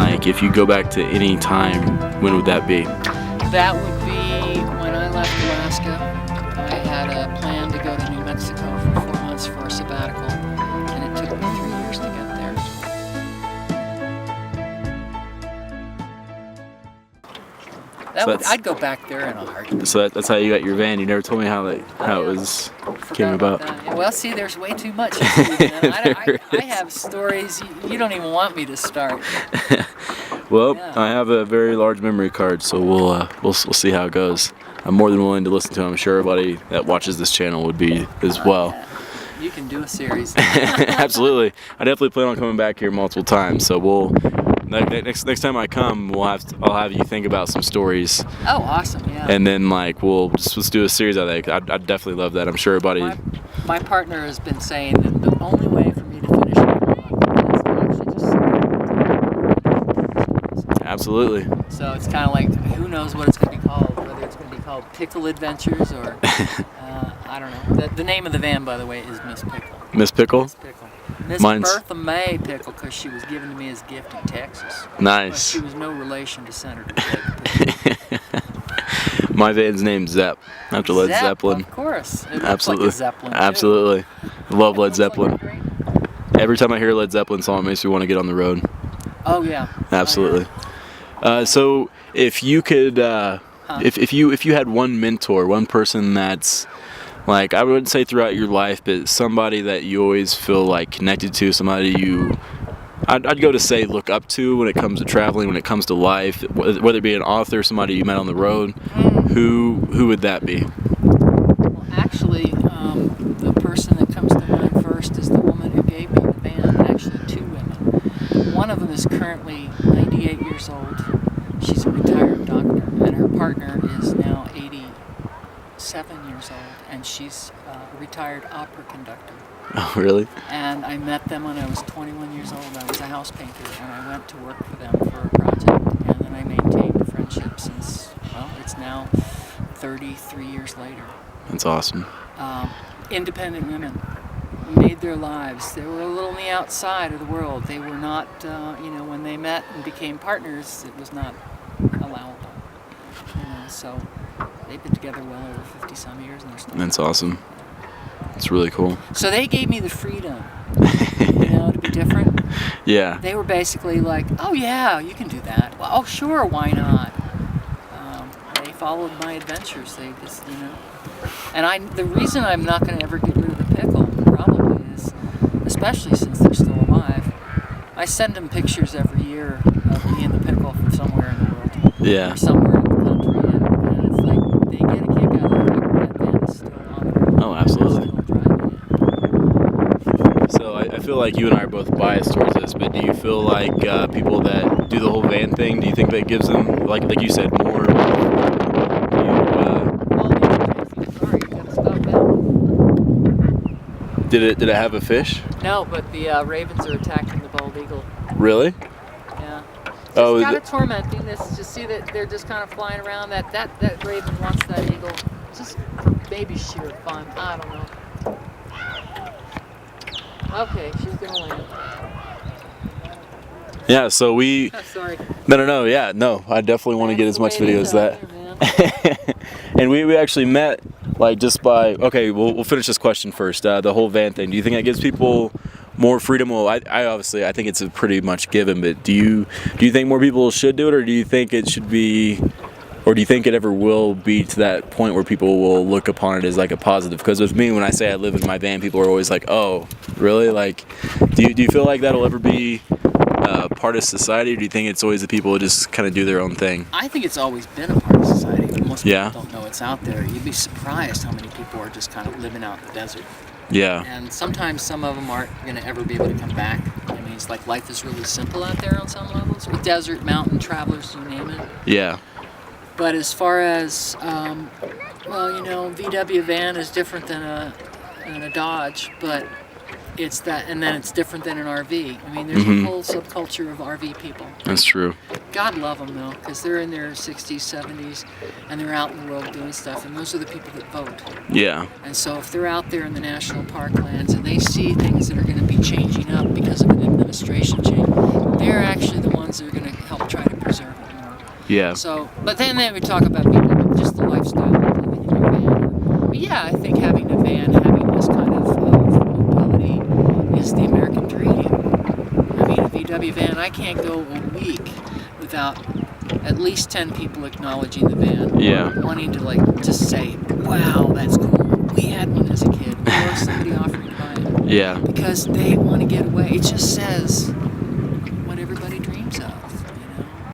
like, if you go back to any time, when would that be? That would be when I left Alaska. I had a plan to go to New Mexico for 4 months for a sabbatical, and it took me 3 years to get there. I'd go back there in a heartbeat. So that's how you got your van. You never told me how it came about. Well, see, there's way too much. I have stories you don't even want me to start. Well, yeah. I have a very large memory card, so we'll see how it goes. I'm more than willing to listen to it. I'm sure everybody that watches this channel would be as well. Yeah. You can do a series. Absolutely. I definitely plan on coming back here multiple times. So next time I come, I'll have you think about some stories. Oh, awesome! Yeah. And then let's do a series of that. I'd definitely love that. I'm sure everybody. My partner has been saying that the only way for me to finish it is to actually just sit there. Absolutely. So it's kind of like, who knows what it's going to be called? Whether it's going to be called Pickle Adventures or I don't know. The name of the van, by the way, is Miss Pickle. Miss Pickle. Miss Pickle. Miss Bertha May Pickle, because she was given to me as a gift in Texas. Nice. But she was no relation to Senator Pickle. My van's named Zepp, after Led Zeppelin. Of course. It Absolutely. looks like a Zeppelin, too. Absolutely. I love Led Zeppelin. Every time I hear a Led Zeppelin song, it makes me want to get on the road. Oh yeah. Absolutely. So if you could, if you had one mentor, one person that's, like, I wouldn't say throughout your life, but somebody that you always feel like connected to, somebody I'd go to say look up to when it comes to traveling, when it comes to life, whether it be an author, somebody you met on the road, who would that be? Well, actually, the person that comes to mind first is the woman who gave me the van. Actually, two women. One of them is currently 98 years old. She's a retired doctor, and her partner is now 87 years old, and she's a retired opera conductor. Oh, really? And I met them when I was 21 years old. I was a house painter, and I went to work for them for a project, and then I maintained a friendship since, well, it's now 33 years later. That's awesome. Independent women made their lives. They were a little on the outside of the world. They were not, when they met and became partners, it was not allowable. So they've been together well over 50-some years, and they're still. That's awesome. It's really cool. So they gave me the freedom, to be different. Yeah. They were basically like, oh yeah, you can do that. Well, oh sure, why not? They followed my adventures. They just, And the reason I'm not going to ever get rid of the pickle probably is, especially since they're still alive, I send them pictures every year of me and the pickle from somewhere in the world. Yeah. Or somewhere in the country, and it's like they get a kick out of the fact that van is still on the road. Oh, absolutely. So I feel like you and I are both biased towards this, but do you feel like people that do the whole van thing, do you think that gives them, like you said, more? Sorry, you gotta stop that. Did it have a fish? No, but the ravens are attacking the bald eagle. Really? Yeah. Just Oh, kind of tormenting this. Just see that they're just kind of flying around. That raven wants that eagle, just for maybe sheer fun. I don't know. Okay, she's gonna land. Yeah, so we... Sorry. No, yeah, no. I definitely want to get as much video as that. And we actually met, like, just by... Okay, we'll finish this question first. The whole van thing. Do you think that gives people more freedom? Well, I think it's a pretty much given, but do you think more people should do it, or do you think it should be... Or do you think it ever will be to that point where people will look upon it as like a positive? Because with me, when I say I live in my van, people are always like, "Oh, really?" Like, do you feel like that'll ever be part of society, or do you think it's always the people who just kind of do their own thing? I think it's always been a part of society, but most people Yeah. don't know it's out there. You'd be surprised how many people are just kind of living out in the desert. Yeah. And sometimes some of them aren't going to ever be able to come back. I mean, it's like life is really simple out there on some levels. With desert, mountain, travelers, you name it. Yeah. But as far as, VW van is different than a Dodge, but it's that, and then it's different than an RV. I mean, there's a whole subculture of RV people. That's true. God love them though, because they're in their 60s, 70s, and they're out in the world doing stuff, and those are the people that vote. Yeah. And so if they're out there in the national park lands and they see things that are going to be changing up because of an administration change, they're actually the ones vans are going to help try to preserve it more. Yeah. So, but then we talk about people, just the lifestyle of living in a van. But yeah, I think having a van, having this kind of mobility is the American dream. I mean, a VW van, I can't go a week without at least 10 people acknowledging the van. Yeah. Wanting to like just say, wow, that's cool. We had one as a kid. Or somebody offering to buy it. Yeah. Because they want to get away. It just says